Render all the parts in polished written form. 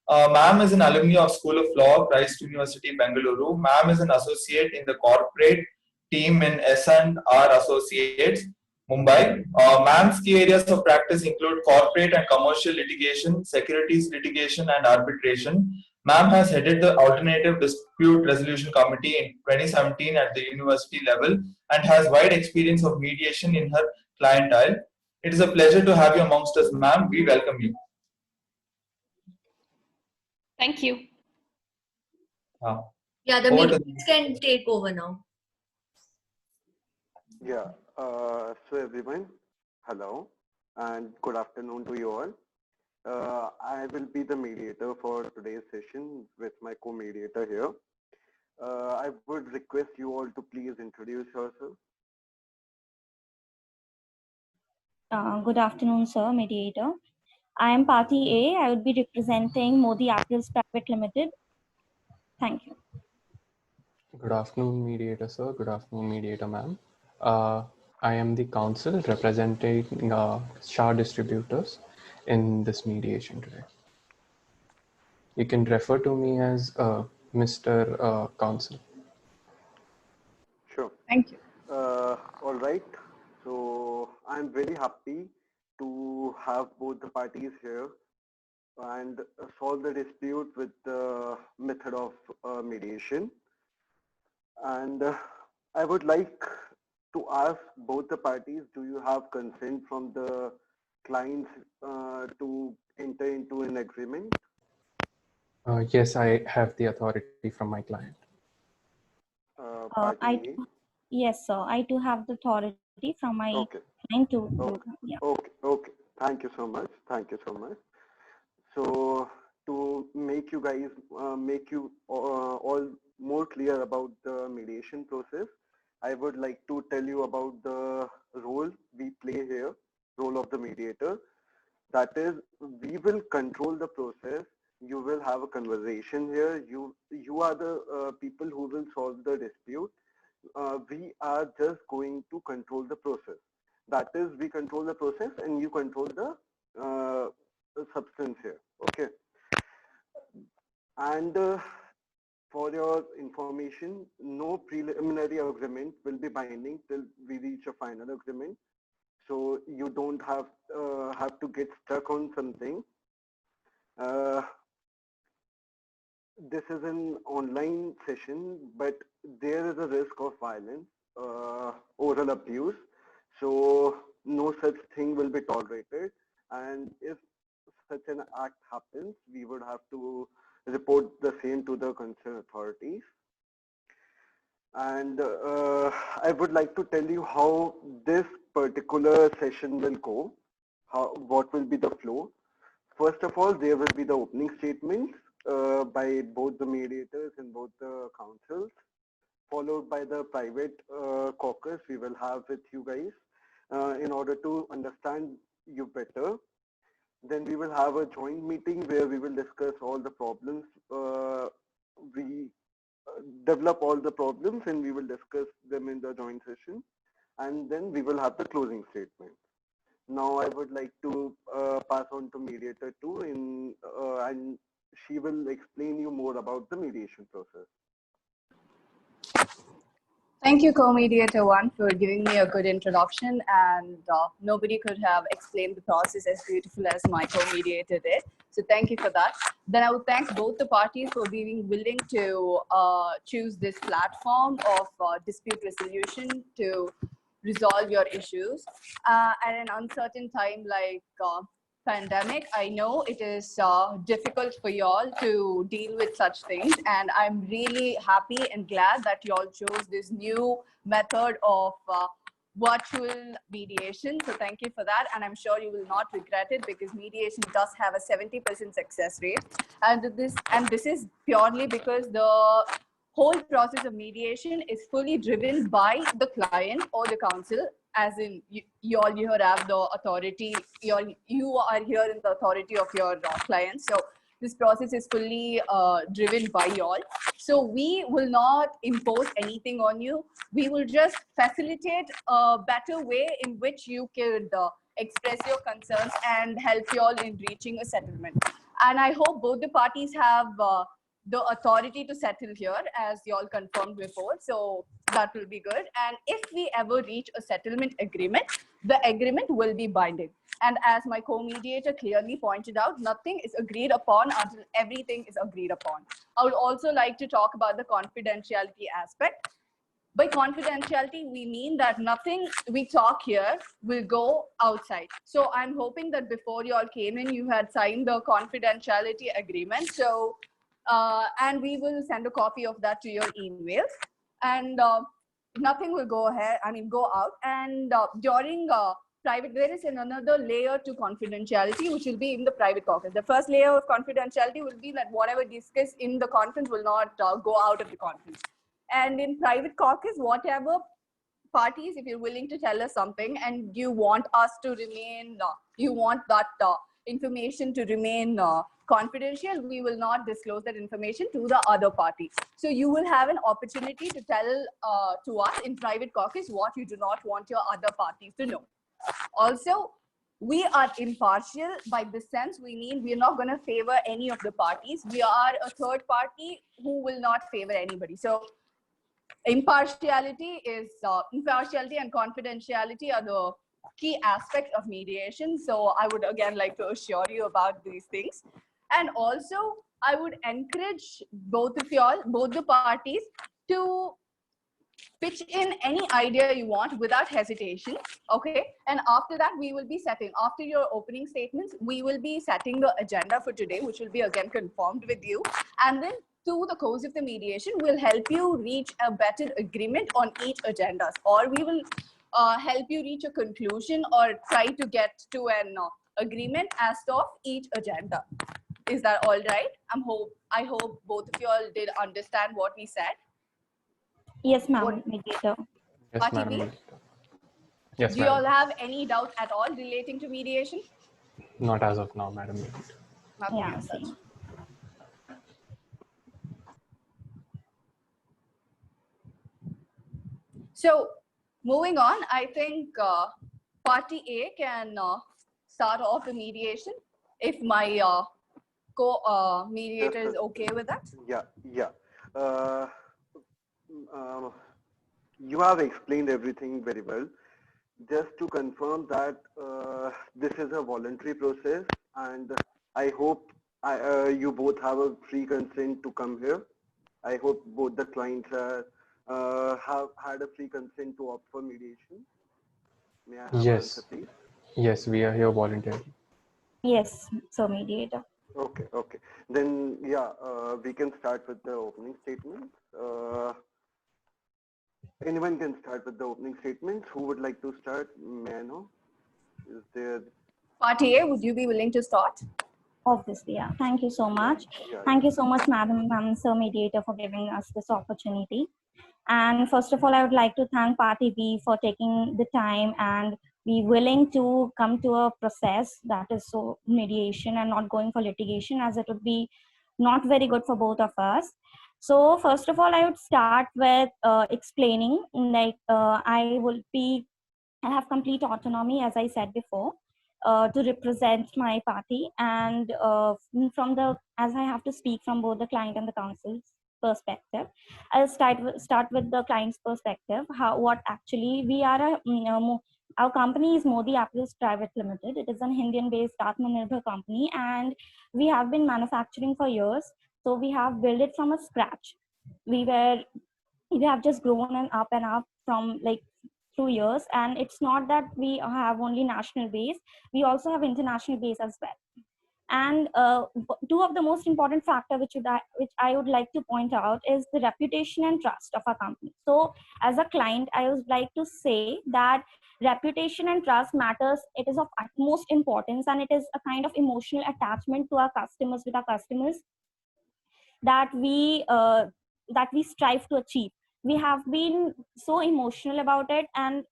Ma'am is an alumni of School of Law, Christ University, Bengaluru. Ma'am is an associate in the corporate team in S&R Associates, Mumbai. Ma'am's key areas of practice include corporate and commercial litigation, securities litigation, and arbitration. Ma'am has headed the Alternative Dispute Resolution Committee in 2017 at the university level and has wide experience of mediation in her clientele. It is a pleasure to have you amongst us, ma'am. We welcome you. Thank you. Yeah, the meeting can take over now. Yeah, so everyone, hello and good afternoon to you all. I will be the mediator for today's session with my co-mediator here. I would request you all to please introduce yourself. Good afternoon, sir, mediator. I am Party A. I would be representing Modi Apples Private Limited. Thank you. Good afternoon, mediator, sir. Good afternoon, mediator, ma'am. I am the counsel representing Shah Distributors in this mediation today. You can refer to me as Mr. Counsel. Sure. Thank you. All right. So I'm very happy to have both the parties here and solve the dispute with the method of mediation. And I would like to ask both the parties, do you have consent from the clients to enter into an agreement? Yes, I have the authority from my client. Yes, sir. I do have the authority from my client to do. Yeah. Okay. Thank you so much. Thank you so much. So to make you guys, all more clear about the mediation process, I would like to tell you about the role we play here, role of the mediator. That is, we will control the process. You will have a conversation here. You are the people who will solve the dispute. We are just going to control the process. That is, we control the process and you control the substance here. Okay. And for your information, no preliminary agreement will be binding till we reach a final agreement. So you don't have to get stuck on something. This is an online session, but there is a risk of violence, oral abuse. So no such thing will be tolerated. And if such an act happens, we would have to report the same to the concerned authorities. And I would like to tell you how this particular session will go, what will be the flow. First of all, there will be the opening statements by both the mediators and both the counsels, followed by the private caucus we will have with you guys in order to understand you better. Then we will have a joint meeting where we will discuss all the problems. We develop all the problems and we will discuss them in the joint session. And then we will have the closing statement. Now I would like to pass on to mediator 2 and she will explain you more about the mediation process. Thank you, co-mediator 1, for giving me a good introduction, and nobody could have explained the process as beautiful as my co-mediator did. So thank you for that. Then I would thank both the parties for being willing to choose this platform of dispute resolution to resolve your issues at an uncertain time like pandemic. I know it is difficult for y'all to deal with such things, and I'm really happy and glad that y'all chose this new method of virtual mediation. So thank you for that, and I'm sure you will not regret it because mediation does have a 70% success rate, and this is purely because the whole process of mediation is fully driven by the client or the counsel, as in you all here have the authority, you are here in the authority of your clients. So this process is fully driven by y'all. So we will not impose anything on you. We will just facilitate a better way in which you could express your concerns and help y'all in reaching a settlement. And I hope both the parties have the authority to settle here, as you all confirmed before. So that will be good. And if we ever reach a settlement agreement, the agreement will be binding. And as my co-mediator clearly pointed out, nothing is agreed upon until everything is agreed upon. I would also like to talk about the confidentiality aspect. By confidentiality, we mean that nothing we talk here will go outside. So I'm hoping that before you all came in, you had signed the confidentiality agreement. So, and we will send a copy of that to your emails. And nothing will go ahead, go out. And during private, there is another layer to confidentiality, which will be in the private caucus. The first layer of confidentiality will be that whatever discussed in the conference will not go out of the conference. And in private caucus, whatever parties, if you're willing to tell us something and you want us to remain, you want that information to remain confidential, we will not disclose that information to the other party. So you will have an opportunity to tell to us in private caucus what you do not want your other parties to know. Also, we are impartial. By this sense, we mean we're not going to favor any of the parties. We are a third party who will not favor anybody. So impartiality and confidentiality are the key aspects of mediation. So I would again like to assure you about these things. And also, I would encourage both of y'all, both the parties, to pitch in any idea you want without hesitation, okay? And after that, we will be setting, after your opening statements, we will be setting the agenda for today, which will be again confirmed with you. And then through the course of the mediation, will help you reach a better agreement on each agenda, or we will help you reach a conclusion or try to get to an agreement as of each agenda. Is that all right? I hope both of you all did understand what we said. Yes, ma'am, mediator. Yes, Party Madam B? Mediator. Yes, Do you all Madam. have any doubt at all relating to mediation? Not as of now, Madam Mediator. Nothing Yeah, as such. same. So moving on, I think party A can start off the mediation if my co-mediator is okay with that. Yeah. You have explained everything very well. Just to confirm that this is a voluntary process, and I hope you both have a free consent to come here. I hope both the clients have had a free consent to opt for mediation. May I have an answer, please? Yes, we are here voluntarily. Yes, so mediator. Okay. Then, yeah, we can start with the opening statements. Anyone can start with the opening statements. Who would like to start? May I know? Is there? Party A, would you be willing to start? Obviously, yeah. Thank you so much. Yeah. Thank you so much, Madam and Sir Mediator, for giving us this opportunity. And first of all, I would like to thank Party B for taking the time and be willing to come to a process that is so mediation and not going for litigation, as it would be not very good for both of us. So first of all, I would start with explaining, like I have complete autonomy, as I said before, to represent my party, and as I have to speak from both the client and the counsel's perspective, I'll start with the client's perspective. What actually we are our company is Modi Apparels Private Limited. It is an Indian-based Atmanirbhar company, and we have been manufacturing for years. So we have built it from a scratch. We have just grown and up from like 2 years, and it's not that we have only national base, we also have international base as well. And two of the most important factor which I would like to point out is the reputation and trust of our company. So as a client, I would like to say that reputation and trust matters. It is of utmost importance, and it is a kind of emotional attachment to our customers, with our customers, that we strive to achieve. We have been so emotional about it, and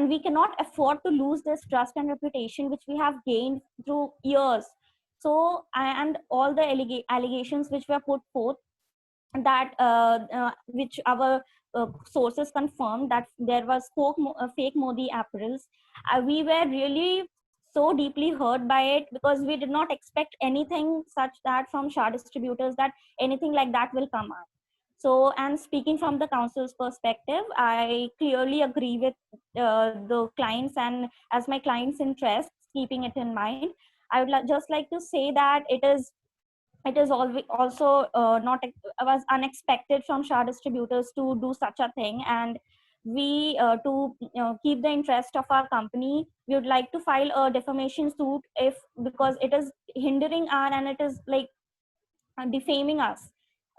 we cannot afford to lose this trust and reputation which we have gained through years. So and all the allegations which were put forth, that which our sources confirmed that there was fake Modi apparels, we were really so deeply hurt by it, because we did not expect anything such that from Shah distributors, that anything like that will come up. So, and speaking from the council's perspective, I clearly agree with the clients, and as my clients' interests, keeping it in mind, I would just like to say that it is also not was unexpected from Shah distributors to do such a thing, and we to keep the interest of our company, we would like to file a defamation suit, if because it is hindering our, and it is like defaming us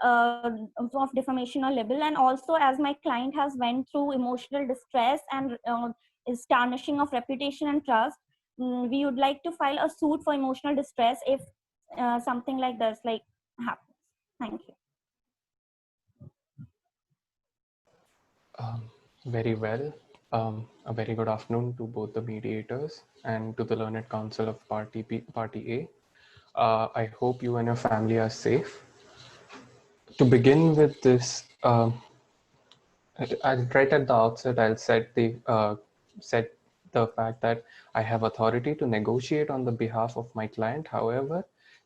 of defamation or libel. And also, as my client has went through emotional distress and is tarnishing of reputation and trust, we would like to file a suit for emotional distress if something like this like happens. Thank you. Very well. A very good afternoon to both the mediators and to the Learned Council of Party A. I hope you and your family are safe. To begin with this, right at the outset, I'll set the fact that I have authority to negotiate on the behalf of my client. However,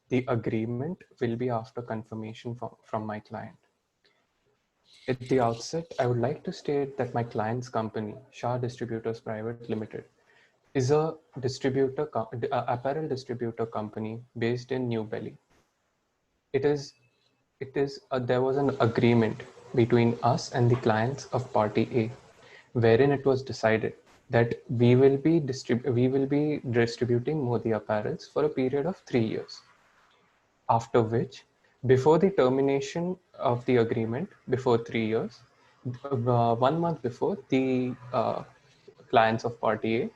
the agreement will be after confirmation from my client. At the outset, I would like to state that my client's company, Shah Distributors Private Limited, is a apparel distributor company based in New Delhi. There was an agreement between us and the clients of Party A, wherein it was decided that we will be distributing Modi apparels for a period of 3 years. After which, before the termination of the agreement, before 3 years, 1 month before, the clients of Party A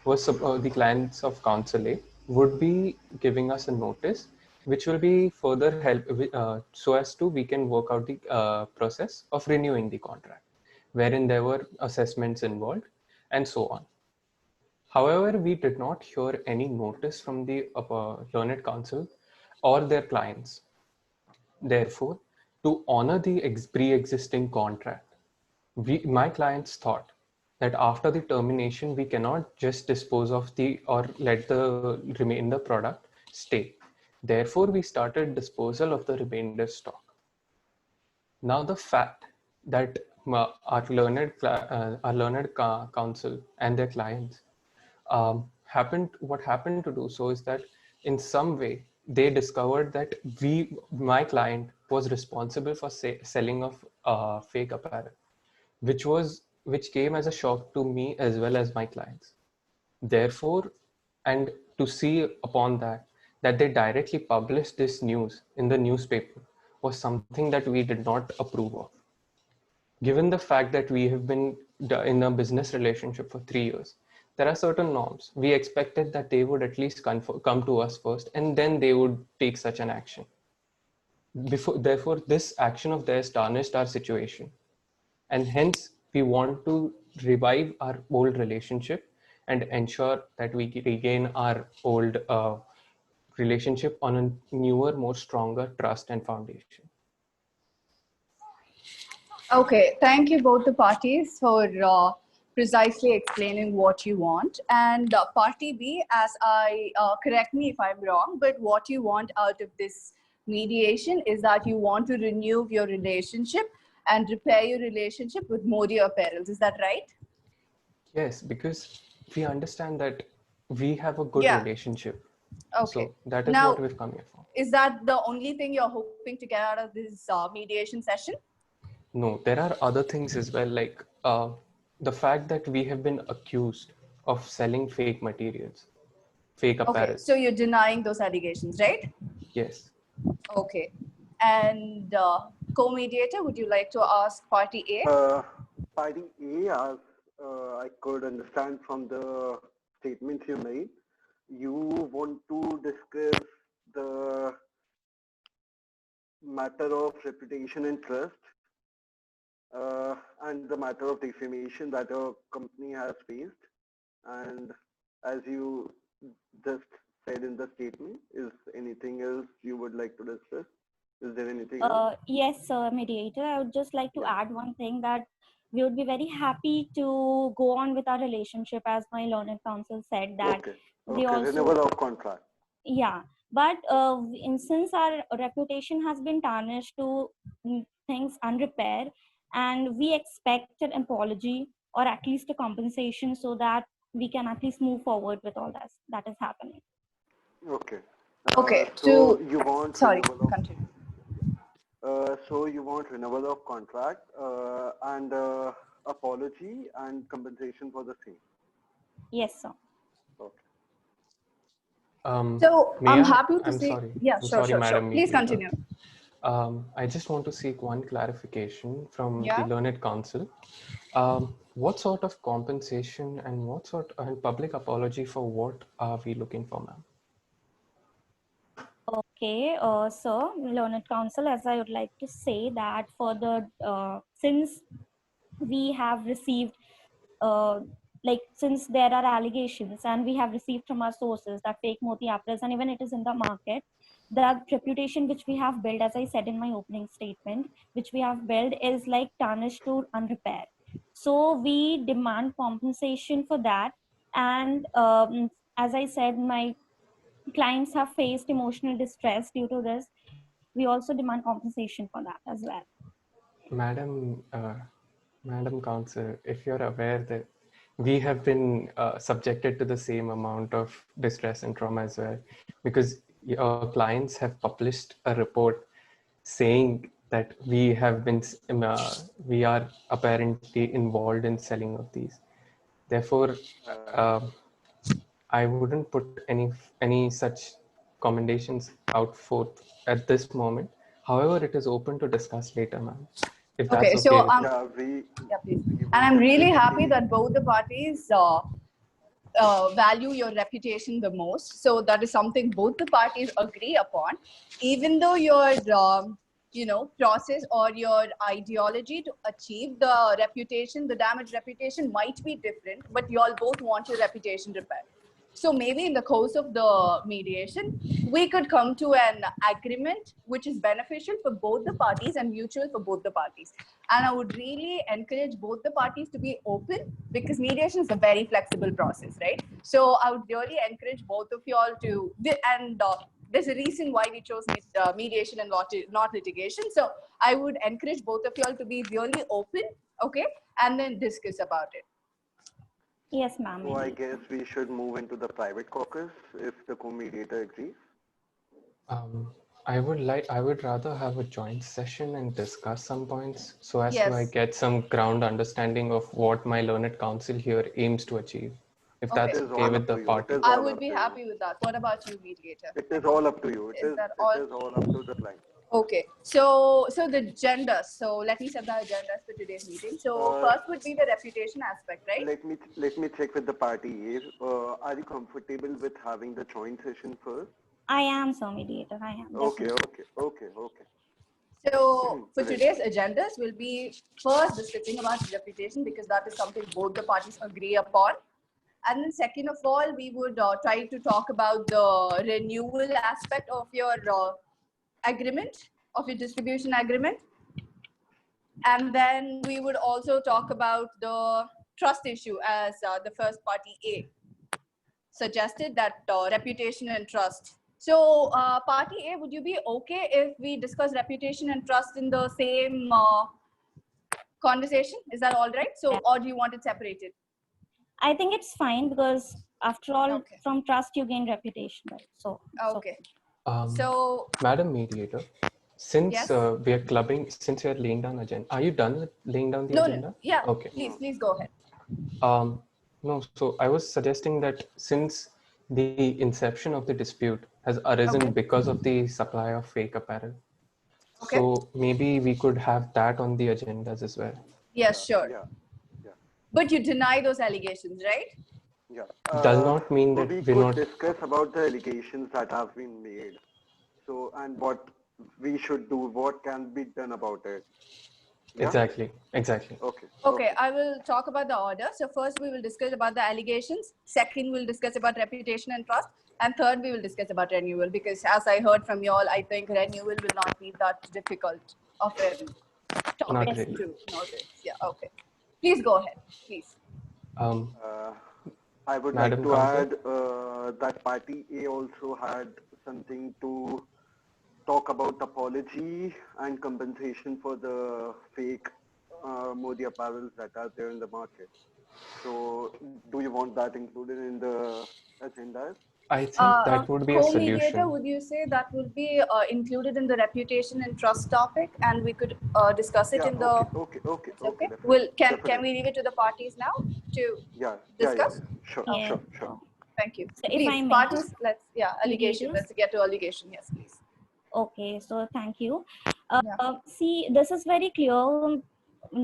the clients of Council A would be giving us a notice, which will be further help so as to we can work out the process of renewing the contract, wherein there were assessments involved and so on. However, we did not hear any notice from the Learned Council or their clients. Therefore, to honor the pre-existing contract, my clients thought that after the termination, we cannot just dispose of or let the remainder product stay. Therefore, we started disposal of the remainder stock. Now, the fact that our learned council and their clients what happened to do so is that in some way they discovered that my client was responsible for selling of fake apparel, which came as a shock to me as well as my clients. Therefore, and to see upon that they directly published this news in the newspaper was something that we did not approve of. Given the fact that we have been in a business relationship for 3 years, there are certain norms. We expected that they would at least come to us first, and then they would take such an action. Therefore, this action of theirs tarnished our situation. And hence, we want to revive our old relationship and ensure that we regain our old relationship on a newer, more stronger trust and foundation. Okay, thank you both the parties for precisely explaining what you want. And Party B, as correct me if I'm wrong, but what you want out of this mediation is that you want to renew your relationship and repair your relationship with Modi Apparels. Is that right? Yes, because we understand that we have a good relationship. Okay. So that is now, what we're coming for. Is that the only thing you're hoping to get out of this mediation session? No, there are other things as well, like the fact that we have been accused of selling fake materials, fake apparel. Okay, so you're denying those allegations, right? Yes. Okay. And co-mediator, would you like to ask Party A? Party A, as I could understand from the statements you made, you want to discuss the matter of reputation and trust and the matter of defamation that your company has faced. And as you just said in the statement, is anything else you would like to discuss? Is there anything else? Yes, mediator. I would just like to add one thing, that we would be very happy to go on with our relationship, as my learned counsel said that Okay. they Okay. also, Renewal of contract. yeah, but since our reputation has been tarnished to things unrepair, and we expect an apology or at least a compensation so that we can at least move forward with all that is happening. Okay. Okay, So so you want sorry, renewal of continue. so you want renewal of contract and apology and compensation for the same. Yes, sir. Okay. So May I'm I? happy to I'm say, sorry. yeah, I'm sure, sorry, sure, sure. Madam Please Mediator. continue. I just want to seek one clarification from the Yeah. learned counsel. What sort of compensation and what sort and public apology for what are we looking for, ma'am? Okay, so learned counsel, as I would like to say that for the since we have received since there are allegations and we have received from our sources that fake moti apples and even it is in the market, the reputation which we have built, as I said in my opening statement, which we have built is like tarnished to unrepaired. So we demand compensation for that, and as I said, my clients have faced emotional distress due to this. We also demand compensation for that as well. Madam, Madam Counsel, if you're aware that we have been subjected to the same amount of distress and trauma as well, because your clients have published a report saying that we have been, we are apparently involved in selling of these. Therefore, I wouldn't put any such commendations out forth at this moment. However, it is open to discuss later, ma'am, if that's Okay, okay so with you. Yeah, yeah, please. we And would I'm really happy definitely- that both the parties value your reputation the most. So that is something both the parties agree upon, even though your process or your ideology to achieve the reputation, the damaged reputation might be different, but you all both want your reputation repaired. So maybe in the course of the mediation, we could come to an agreement which is beneficial for both the parties and mutual for both the parties. And I would really encourage both the parties to be open, because mediation is a very flexible process, right? So I would really encourage both of you all to, and there's a reason why we chose mediation and not litigation. So I would encourage both of you all to be really open, okay, and then discuss about it. Yes, ma'am. So I guess we should move into the private caucus if the co-mediator agrees. I would rather have a joint session and discuss some points so as to I Yes. get some ground understanding of what my learned counsel here aims to achieve. If Okay. that's It is okay all with up the to you. party. It is I all would up be to you. happy with that. What about you, mediator? It is all up to you. Is that all? It is all up to the client. Okay, so the agendas. So let me set the agendas for today's meeting. So first would be the reputation aspect, right? Let me check with the party. Are you comfortable with having the joint session first? I am, so mediator. I am. Okay, Definitely. okay. So for Great. today's agendas, we'll be first discussing about reputation, because that is something both the parties agree upon. And then second of all, we would try to talk about the renewal aspect of your agreement, of your distribution agreement. And then we would also talk about the trust issue, as the first party A suggested, that reputation and trust. So party A, would you be okay if we discuss reputation and trust in the same conversation? Is that all right? So, or do you want it separated? I think it's fine because after all, Okay. from trust you gain reputation, right? So Okay. Um, So Madam Mediator, since yes. we are clubbing, since you are laying down agenda, are you done with laying down the No, agenda? yeah. Okay. Please go ahead. No, so I was suggesting that since the inception of the dispute has arisen Okay. because of the supply of fake apparel, Okay. so maybe we could have that on the agendas as well. Yes, sure. Yeah. But you deny those allegations, right? Yeah. Does not mean So that we we're could not. discuss about the allegations that have been made. So, and what we should do, what can be done about it. Yeah? Exactly. Okay. Okay, I will talk about the order. So first we will discuss about the allegations. Second, we'll discuss about reputation and trust. And third, we will discuss about renewal, because as I heard from you all, I think renewal will not be that difficult of a Not topic really. to notice. Yeah, okay. Please go ahead, please. I would Madam like to Counsel? add that Party A also had something to talk about apology and compensation for the fake Modi apparels that are there in the market. So do you want that included in the agenda? I think that would be a Co-mediator, solution. would you say that will be included in the reputation and trust topic, and we could discuss it Yeah, in the. okay, Okay. definitely. Can Definitely. we leave it to the parties now to Yeah, discuss? Sure, Yes. sure. Thank you. So if Please, I may, parties. Allegation. mediators? Let's get to allegation. Yes, please. Okay, so thank you. Yeah. See, this is very clear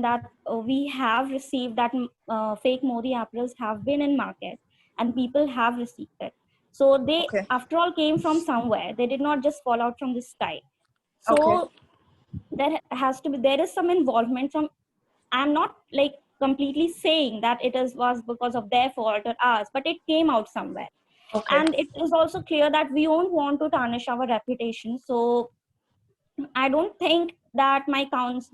that we have received that fake Modi apparels have been in market and people have received it. So they, Okay. after all, came from somewhere. They did not just fall out from the sky. So Okay. there is some involvement from, I'm not like completely saying that was because of their fault or ours, but it came out somewhere. Okay. And it is also clear that we don't want to tarnish our reputation. So I don't think that my clients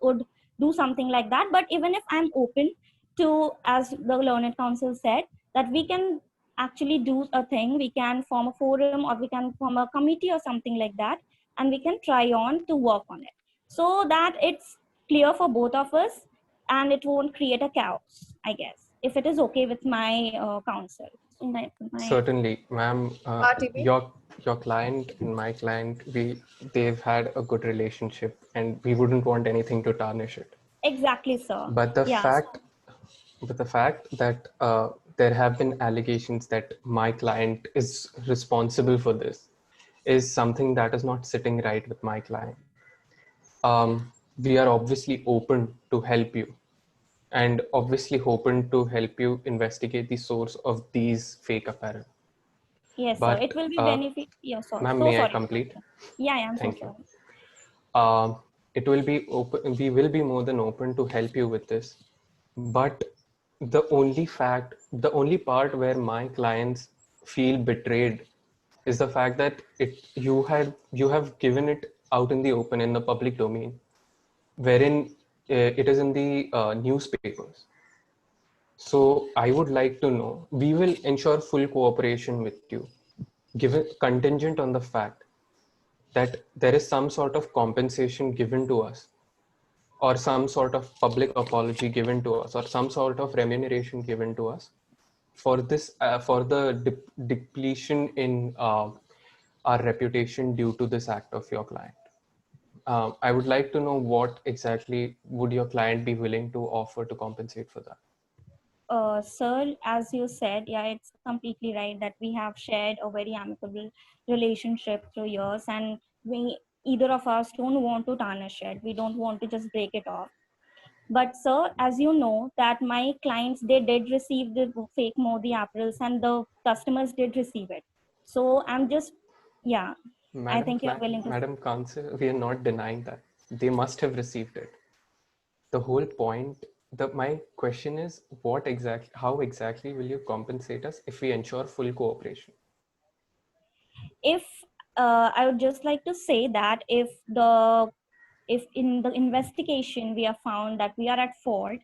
would do something like that. But even if I'm open to, as the Learned Council said, that we can actually do a thing, we can form a forum or we can form a committee or something like that, and we can try on to work on it so that it's clear for both of us and it won't create a chaos, I guess, if it is okay with my council. So Certainly, ma'am. RTP? Your client and my client, they've had a good relationship, and we wouldn't want anything to tarnish it. Exactly, sir. But the Yeah. fact that there have been allegations that my client is responsible for this is something that is not sitting right with my client. We are obviously open to help you, and obviously hoping to help you investigate the source of these fake apparel. Yes, But, sir. It will be benefit. Yeah, sorry. Ma'am, So may I sorry. complete? Yeah, I'm so Thank you. sorry. It will be open. We will be more than open to help you with this. But the only part where my clients feel betrayed is the fact that you have given it out in the open, in the public domain, wherein it is in the newspapers. So I would like to know, we will ensure full cooperation with you, given contingent on the fact that there is some sort of compensation given to us, or some sort of public apology given to us, or some sort of remuneration given to us for this, for the depletion in our reputation due to this act of your client. I would like to know what exactly would your client be willing to offer to compensate for that? Sir, as you said, yeah, it's completely right that we have shared a very amicable relationship through years, and either of us don't want to tarnish it. We don't want to just break it off. But sir, as you know, that my clients, they did receive the fake Modi apparels and the customers did receive it. So I'm just, yeah, I think you're willing to. Madam Counsel, we are not denying that. They must have received it. The whole point, my question is, how exactly will you compensate us if we ensure full cooperation? If I would just like to say that if in the investigation we have found that we are at fault,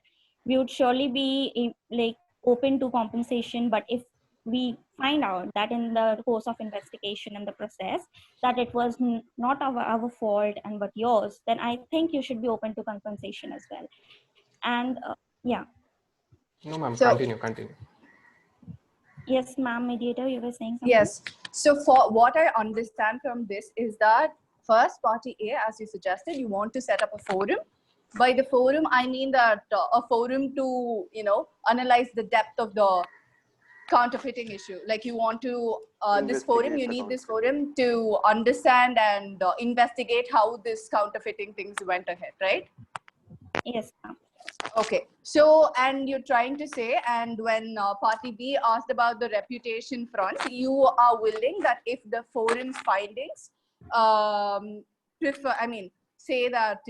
we would surely be like open to compensation. But if we find out that in the course of investigation and the process that it was not our fault and but yours, then I think you should be open to compensation as well. And yeah. No, ma'am, So, continue. Yes, ma'am, mediator, you were saying something? yes. So for what I understand from this is that first, party A, as you suggested, you want to set up a forum. By the forum, I mean that a forum to, analyze the depth of the counterfeiting issue. Like you want to, this forum, you need this forum to understand and investigate how this counterfeiting things went ahead, right? Yes, ma'am. Okay, so, and you're trying to say, and when party B asked about the reputation front, you are willing that if the forum's findings say that,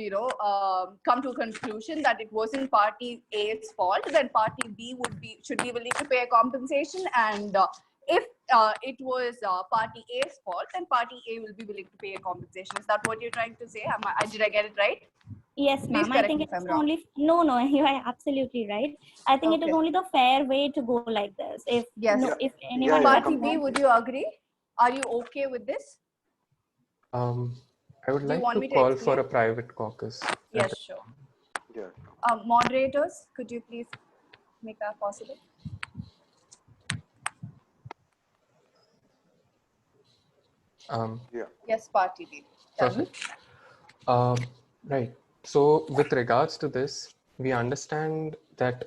come to a conclusion that it wasn't party A's fault, then party B should be willing to pay a compensation, and if it was party A's fault, then party A will be willing to pay a compensation. Is that what you're trying to say? Did I get it right? Yes, Please ma'am. I correct think me it if I'm is wrong. only no. You are absolutely right. I think it is Okay. only the fair way to go like this. If Yes. no, Yeah. if Yeah, anyone yeah, does Party B, not, would you agree? Are you okay with this? I would Do you like want to me to call for explain? a private caucus. Yes, sure. yeah. Moderators, could you please make that possible? Yeah. Yes, Party B. Tell me. Perfect. Right. So with regards to this, we understand that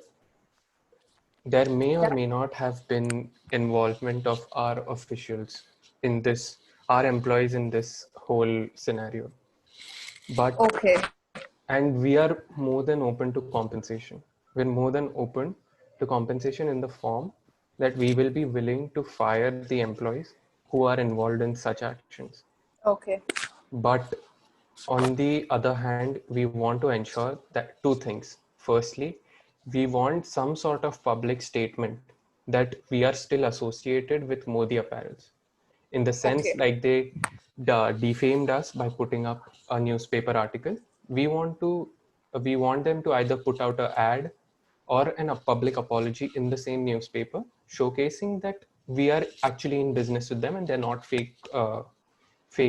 there may or may not have been involvement of our officials in this, our employees in this whole scenario. But, Okay. and we are more than open to compensation. We're more than open to compensation in the form that we will be willing to fire the employees who are involved in such actions. Okay. But on the other hand, we want to ensure that two things. Firstly, we want some sort of public statement that we are still associated with Modi apparels. In the sense, Okay. like they defamed us by putting up a newspaper article. We want them to either put out an ad or a public apology in the same newspaper, showcasing that we are actually in business with them and they're not fake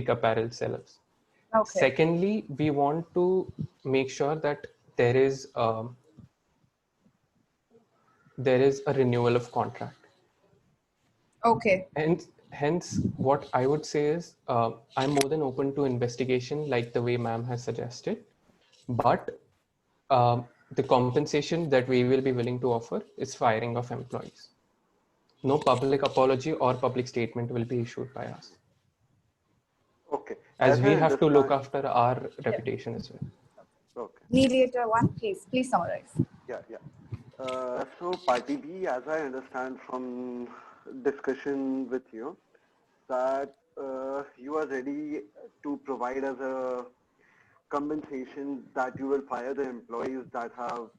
apparel sellers. Okay. Secondly, we want to make sure that there is a renewal of contract, Okay. and hence what I would say is I'm more than open to investigation, like the way ma'am has suggested, but the compensation that we will be willing to offer is firing of employees. No public apology or public statement will be issued by us, Okay. as As I we have to look understand, after our reputation as well. okay. Mediator one, please summarize. Yeah, yeah. So Party B, as I understand from discussion with you, that you are ready to provide as a compensation that you will fire the employees that have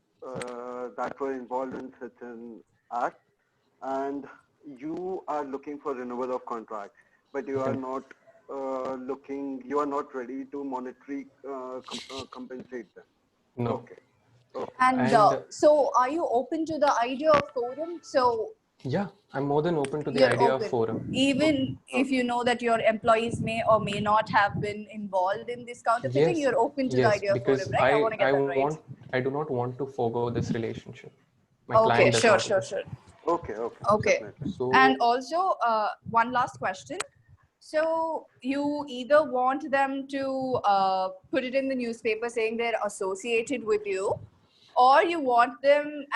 that were involved in such an act, and you are looking for renewal of contract, but you are Yeah. not you are not ready to monetarily compensate them. No. Okay. Okay. And And so, are you open to the idea of forum? So, yeah, I'm more than open to the you're idea of open, forum. even if you know that your employees may or may not have been involved in this counterfeiting. Yes, You're open to the yes, idea of forum, because right? I want to get that right. I do not want to forego this relationship. My Okay, client does sure, not sure, either. sure. Okay. Okay. Okay. Definitely. And So also, one last question. So you either want them to put it in the newspaper saying they're associated with you, or you want them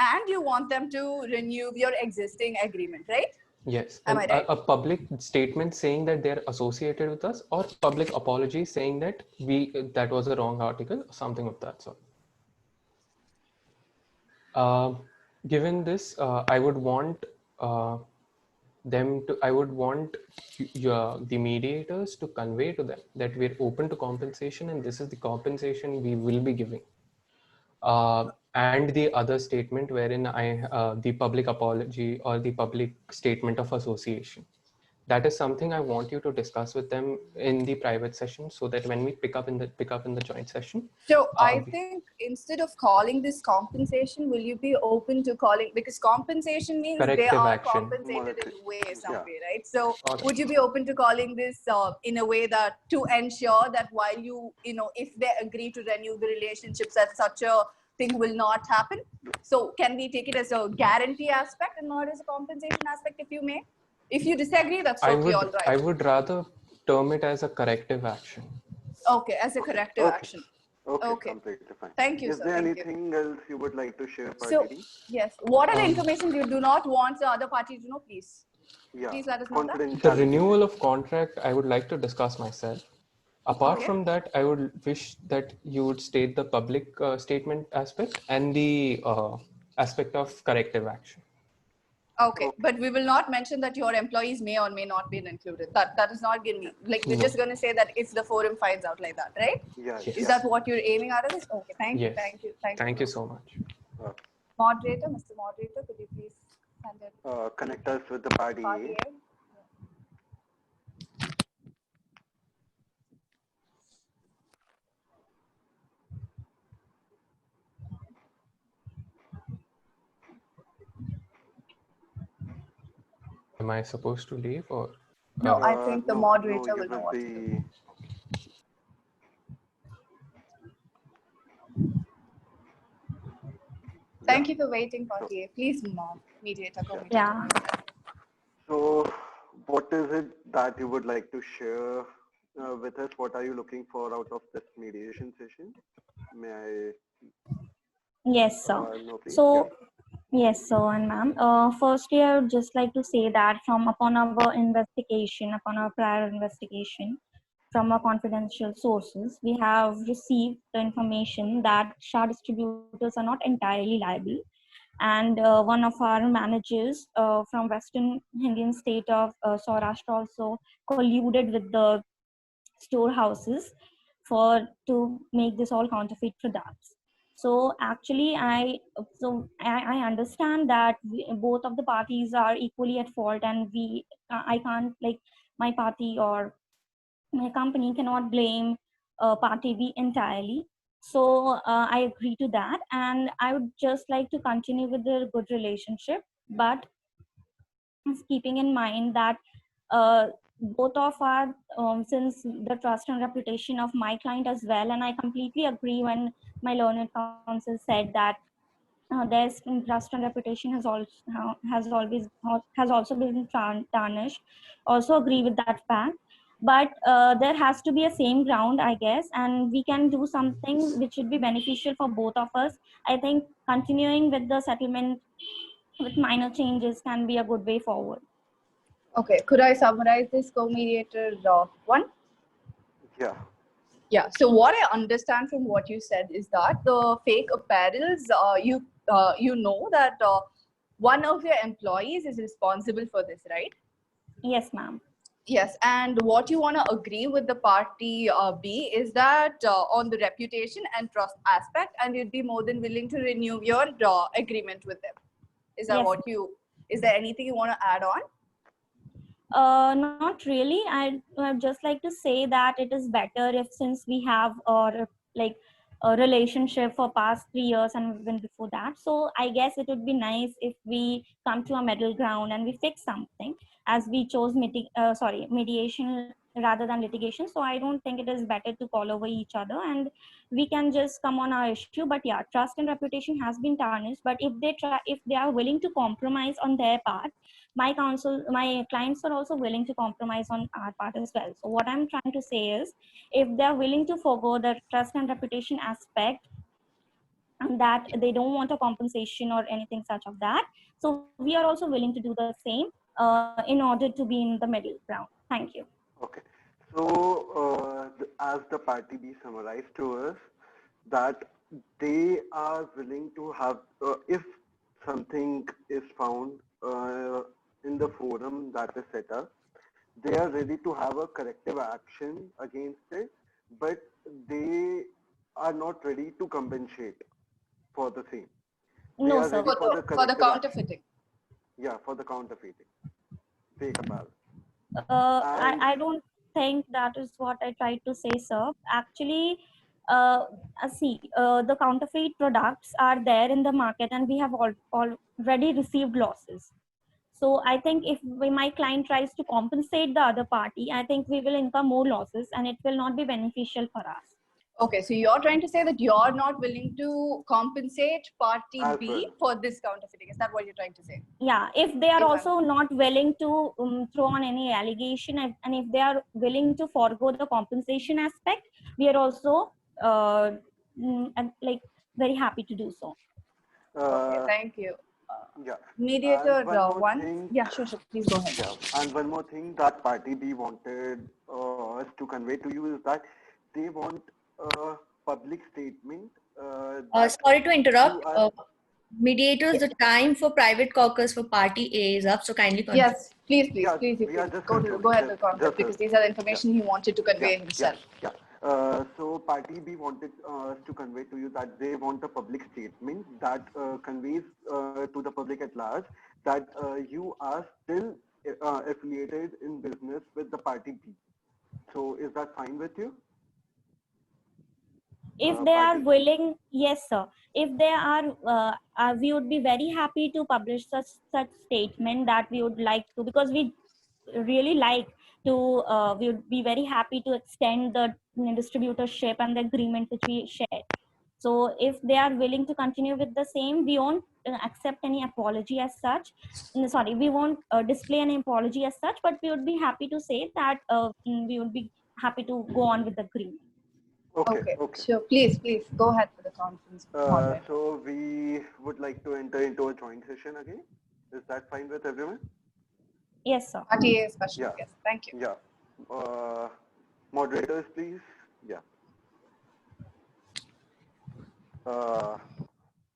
to renew your existing agreement, right? yes, Am and I right? a public statement saying that they're associated with us, or public apology saying that that was a wrong article, or something of that sort. Given this, I would want I would want the mediators to convey to them that we're open to compensation and this is the compensation we will be giving. And the other statement wherein the public apology or the public statement of association. That is something I want you to discuss with them in the private session, so that when we pick up in the joint session. So I think instead of calling this compensation, will you be open to calling, because compensation means they Corrective are action. compensated in a way, some Yeah. way, right? So Got it. would you be open to calling this in a way that to ensure that while if they agree to renew the relationships, that such a thing will not happen? So can we take it as a guarantee aspect and not as a compensation aspect, if you may? If you disagree, that's totally all right. I would rather term it as a corrective action. Okay, as a corrective Okay. action. Okay. Okay. Completely fine. Thank you, Is sir. there Thank you. anything else you would like to share, So, Party? yes, what are the information you do not want the other party to know, please? Yeah. Please let us know that. The Confidentiality. renewal of contract, I would like to discuss myself. Apart Okay. from that, I would wish that you would state the public statement aspect and the aspect of corrective action. Okay, Okay. but we will not mention that your employees may or may not be included. That is not going to be, like, we're No. just going to say that if the forum finds out like that, right? Yeah. Yes. Is Yeah. that what you're aiming at? This? Okay, thank you, Yes. thank you, thank Thank you. you so much. Okay. Moderator, Mr. Moderator, could you please send it? Connect us with the Party Party A. A? Am I supposed to leave or? No, I think the No, moderator you will know will what to do. Thank you for waiting, Party A. Please, mediator, co-mediator. Yeah. So, what is it that you would like to share with us? What are you looking for out of this mediation session? May I Yes, sir. know, please? So, yes, sir, and ma'am. Firstly, I would just like to say that upon our investigation, upon our prior investigation, from our confidential sources, we have received the information that SHA distributors are not entirely liable. And one of our managers from Western Indian state of Saurashtra also colluded with the storehouses for to make this all counterfeit products. So actually, I understand that both of the parties are equally at fault, and I can't, like, my party or my company cannot blame party B entirely. So I agree to that, and I would just like to continue with the good relationship, but keeping in mind that both of our since the trust and reputation of my client as well, and I completely agree when my learned counsel said that their trust and reputation has also been tarnished. Also agree with that fact, but there has to be a same ground, I guess, and we can do something which should be beneficial for both of us. I think continuing with the settlement with minor changes can be a good way forward. Okay, could I summarize this, co-mediator one? Yeah. Yeah, so what I understand from what you said is that the fake apparels, you know that one of your employees is responsible for this, right? Yes, ma'am. Yes, and what you want to agree with the party B is that on the reputation and trust aspect, and you'd be more than willing to renew your agreement with them. Is that Yes. what you? Is there anything you want to add on? Not really. I would just like to say that it is better if, since we have like a relationship for past 3 years and even before that. So I guess it would be nice if we come to a middle ground and we fix something, as we chose mediation rather than litigation. So I don't think it is better to call over each other, and we can just come on our issue. But yeah, trust and reputation has been tarnished. But if they are willing to compromise on their part, my clients are also willing to compromise on our part as well. So what I'm trying to say is, if they're willing to forego the trust and reputation aspect, and that they don't want a compensation or anything such of that, so we are also willing to do the same in order to be in the middle ground. Thank you. Okay. So, as the party B summarized to us, that they are willing to have, if something is found in the forum that is set up, they are ready to have a corrective action against it, but they are not ready to compensate for the same. They No, are sir. ready for the For the corrective action. counterfeiting. Yeah, for the counterfeiting. Fake apparel. I don't think that is what I tried to say, sir. Actually, the counterfeit products are there in the market, and we have already received losses. So I think if my client tries to compensate the other party, I think we will incur more losses, and it will not be beneficial for us. Okay, so you're trying to say that you're not willing to compensate party As B well. for this counterfeiting. Is that what you're trying to say? Yeah, if they are If also not willing to throw on any allegation, and if they are willing to forego the compensation aspect, we are also like very happy to do so. Okay, Uh, thank you. yeah. Mediator And one more one. thing. Yeah, sure. Please go ahead. Yeah. And one more thing that party B wanted us to convey to you is that they want a public statement. That Sorry to interrupt. you are, Mediators, the time for private caucus for party A is up, so kindly continue. Yes, please, yeah, please, we are just go concluding. ahead with the Just concept, because these are the information he wanted to convey himself. Yeah. So party B wanted us to convey to you that they want a public statement that conveys to the public at large that you are still affiliated in business with the party B. So is that fine with you? If they are party? willing, yes, sir. If they are, we would be very happy to publish such statement that we would like to, because we really like to. We would be very happy to extend the distributorship and the agreement which we shared. So if they are willing to continue with the same, we won't accept any apology as such. No, sorry, we won't display any apology as such, but we would be happy to say that we would be happy to go on with the agreement. Okay, Okay, okay. sure. Please go ahead with the conference moderator. So we would like to enter into a joint session again. Is that fine with everyone? Yes, sir. Party A special Yeah. guest. Thank you. Yeah. Moderators, please. Yeah.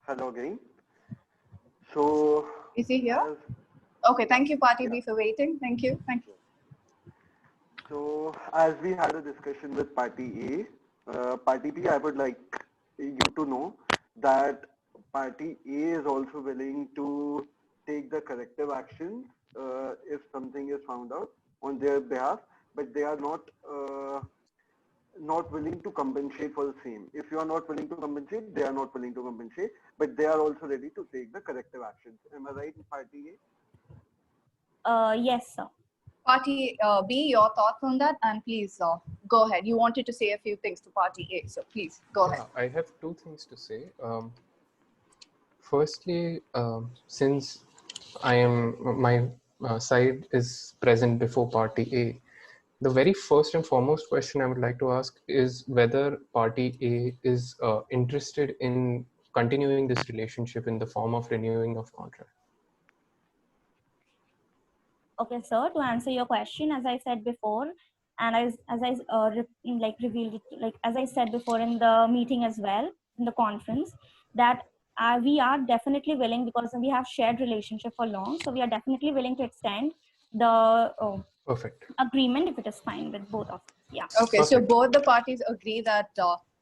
Hello again. So, Is he here? as, Okay, thank you, Party Yeah. B, for waiting. Thank you. Thank you. so as we had a discussion with Party A, Party B, I would like you to know that Party A is also willing to take the corrective action if something is found out on their behalf, but they are not willing to compensate for the same. If you are not willing to compensate, they are not willing to compensate, but they are also ready to take the corrective actions. Am I right, Party A? Yes, sir. Party B, your thoughts on that? And please go ahead. You wanted to say a few things to Party A, so please go ahead. I have two things to say. Firstly, since my side is present before Party A, the very first and foremost question I would like to ask is whether Party A is interested in continuing this relationship in the form of renewing of contract. Okay, sir. To answer your question, as I said before, and as I revealed it, like as I said before in the meeting as well in the conference, that we are definitely willing, because we have shared relationship for long, so we are definitely willing to extend the Perfect. agreement if it is fine with both of us. Yeah. Okay, so Perfect. both the parties agree that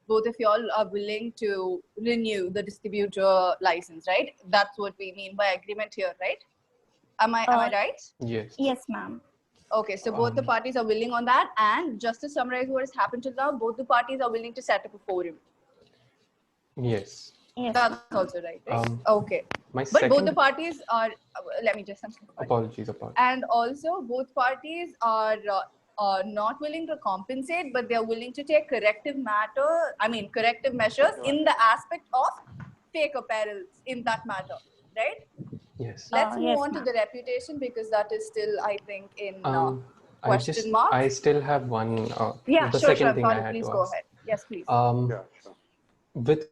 both of y'all are willing to renew the distributor license, right? That's what we mean by agreement here, right? Am I right? Yes. Yes, ma'am. Okay, so both the parties are willing on that, and just to summarize what has happened till now, both the parties are willing to set up a forum. Yes. Yes. That's also right, right? Okay. My But second both the parties are, let me just, apologies. and also both parties are not willing to compensate, but they're willing to take corrective measures in the aspect of fake apparels in that matter, right? Yes. Let's move Yes, on to ma'am. the reputation, because that is still, I think, in question I mark. still have one. Yeah, the sure, second thing I Farooq, had please to go ask. ahead. Yes, please. Yeah, sure. With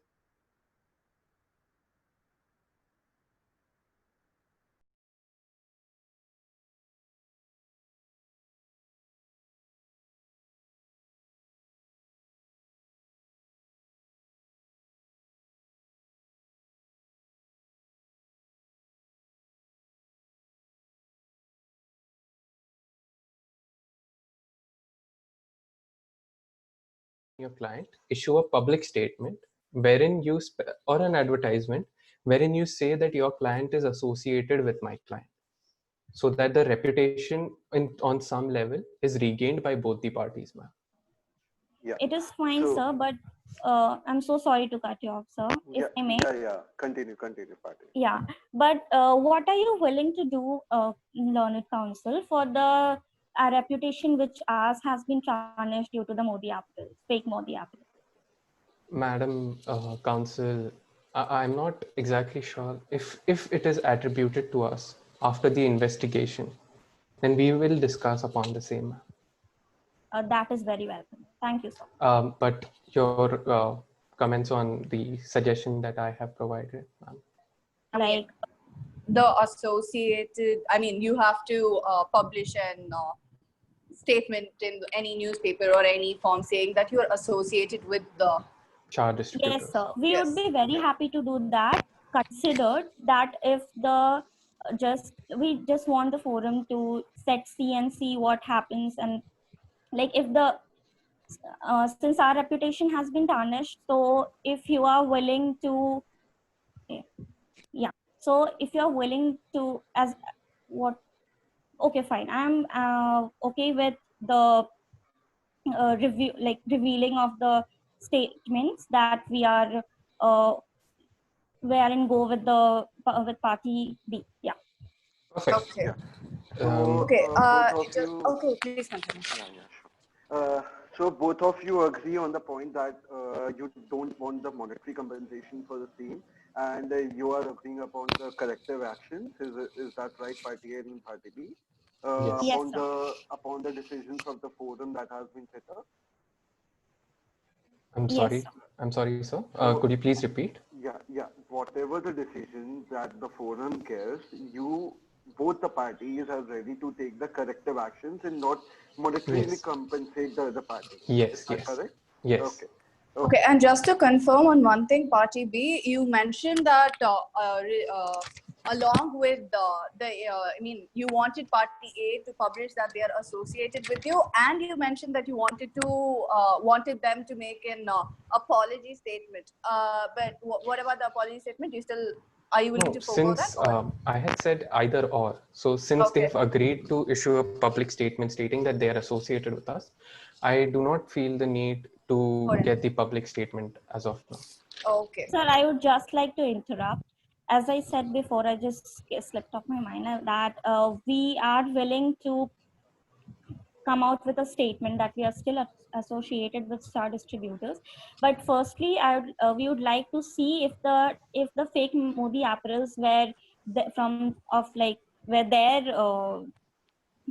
your client, issue a public statement wherein you or an advertisement wherein you say that your client is associated with my client, so that the reputation on some level is regained by both the parties, ma'am. Yeah. It is fine, So- sir, but I'm so sorry to cut you off, sir. If Yeah, I may. yeah. Continue, Party. Yeah, but what are you willing to do, Learned Council, for the reputation which ours has been tarnished due to the Modi apple, fake Modi apple? Madam Council, I'm not exactly sure if it is attributed to us after the investigation, then we will discuss upon the same, ma'am. That is very welcome. Thank you, sir. But your comments on the suggestion that I have provided, ma'am. Like, The associated, you have to publish an statement in any newspaper or any form saying that you are associated with the Char distributors. yes, sir. We Yes. would be very happy to do that, considered that if the we just want the forum to see and see what happens, and like if the since our reputation has been tarnished, so if you are willing to yeah, so if you are willing to as what okay, fine, I'm okay with the review, like revealing of the statements that we are in go with the with party B. Yeah. Perfect. Okay. Yeah. Um, Okay. Both of Just you. okay. Please continue. Yeah, sure. So both of you agree on the point that you don't want the monetary compensation for the same, and you are agreeing upon the corrective actions. Is that right, Party A and Party B? Yes. Yes, Upon the decisions of the forum that has been set up. I'm Yes, sorry. sir. I'm sorry, sir. So, Could you please repeat? Yeah. Whatever the decision that the forum gives, both the parties are ready to take the corrective actions and not monetarily Yes. compensate the other party. Is Yes. that Yes. correct? Yes. Okay. Okay, and just to confirm on one thing, Party B, you mentioned that along with you wanted Party A to publish that they are associated with you, and you mentioned that you wanted them to make an apology statement. But what about the apology statement? Are you willing No, to forego that? since Or? I had said either or. So since Okay. they've agreed to issue a public statement stating that they are associated with us, I do not feel the need to Hold on. get the public statement as of now. Okay. Sir, I would just like to interrupt. As I said before, I just slipped off my mind that we are willing to come out with a statement that we are still associated with Star Distributors. But firstly, we would like to see if the fake Modi apparels were were their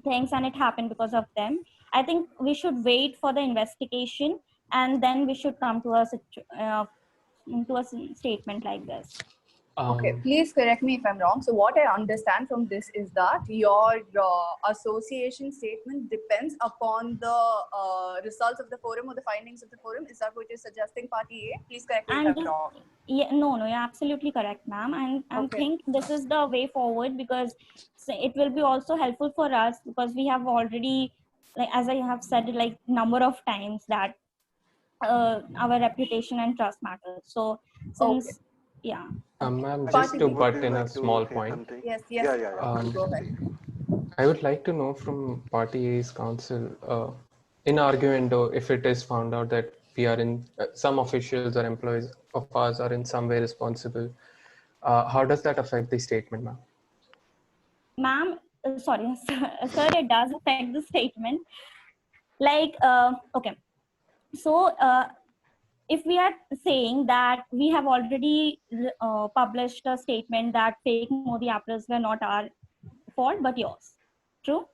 things and it happened because of them. I think we should wait for the investigation and then we should come to to a statement like this. Okay, Um, please correct me if I'm wrong. So what I understand from this is that your association statement depends upon the results of the forum or the findings of the forum. Is that what you're suggesting, Party A? Please correct me if And I'm wrong. yeah, no, you're absolutely correct, ma'am. And Okay. think this is the way forward because it will be also helpful for us because we have already, like as I have said, like number of times that our reputation and trust matters. So Okay. since yeah. Ma'am, Party just to B. Would butt you in a like to small say point, something? Yes. Yeah. Um, Go ahead. I would like to know from Party A's counsel, in arguendo, if it is found out that we are in, some officials or employees of ours are in some way responsible, how does that affect the statement, ma'am? Ma'am, sorry, sir, it does affect the statement. Like, okay. So, if we are saying that we have already published a statement that fake Modi apparels were not our fault but yours, true?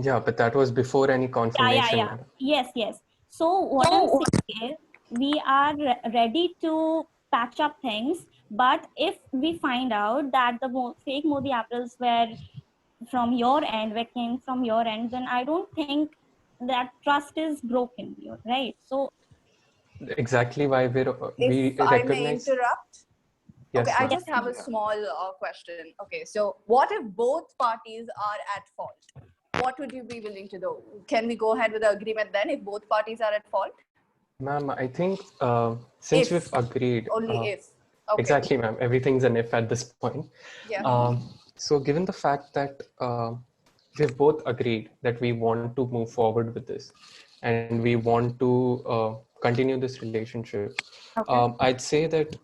Yeah, but that was before any confirmation, Yeah. madam. Yes. So what I'm saying is we are ready to patch up things, but if we find out that the fake Modi apparels were from your end, came from your end, then I don't think that trust is broken, right? So Exactly why we If I may recognize. interrupt. Okay, Yes, I ma'am. just have a small question. Okay, so what if both parties are at fault? What would you be willing to do? Can we go ahead with the agreement then if both parties are at fault? Ma'am, I think since If. we've agreed, Only if. Okay. exactly, ma'am, everything's an if at this point. Yeah. So given the fact that we've both agreed that we want to move forward with this and we want to continue this relationship, Okay. I'd say that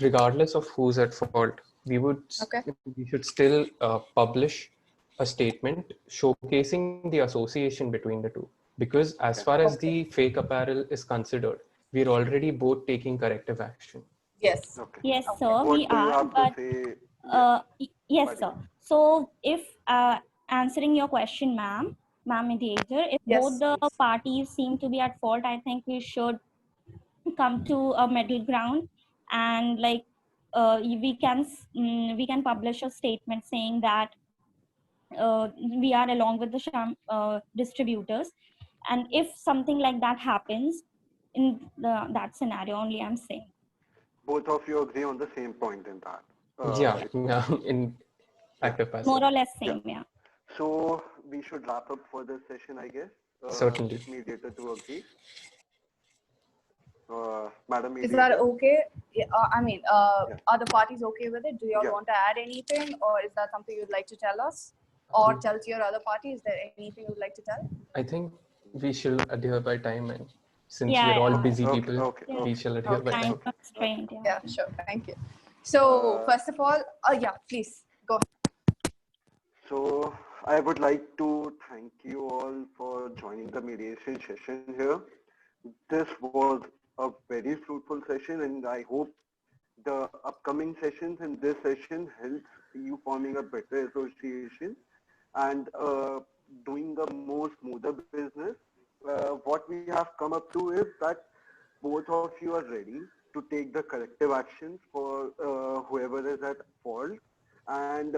regardless of who's at fault, Okay. we should still publish a statement showcasing the association between the two. Because as far as Okay. the fake apparel is considered, we're already both taking corrective action. Yes. Okay. yes, Okay. sir, we What do you are, have to but say? Yeah. yes, Party sir. B. So if answering your question, ma'am mediator, if both Yes. the parties seem to be at fault, I think we should come to a middle ground and like we can publish a statement saying that we are along with the distributors, and if something like that happens in that scenario only, I'm saying. Both of you agree on the same point in that. Yeah, If- in yeah. active passive. More or less same, yeah. So we should wrap up for this session, I guess. Certainly. Mediator to agree. Madam Is Mediator. that okay? Yeah, Yeah. are the parties okay with it? Do you all Yeah. want to add anything, or is that something you'd like to tell us, or tell to your other party? Is there anything you'd like to tell? I think we should adhere by time and Since Yeah, we're all yeah. busy Okay, people, okay, Yeah. we okay. shall adhere by Time time. constraint. Yeah. Yeah, sure. Thank you. So, first of all, yeah, please go. So I would like to thank you all for joining the mediation session here. This was a very fruitful session, and I hope the upcoming sessions in this session helps you forming a better association and doing a more smoother business. What we have come up to is that both of you are ready to take the corrective actions for whoever is at fault, and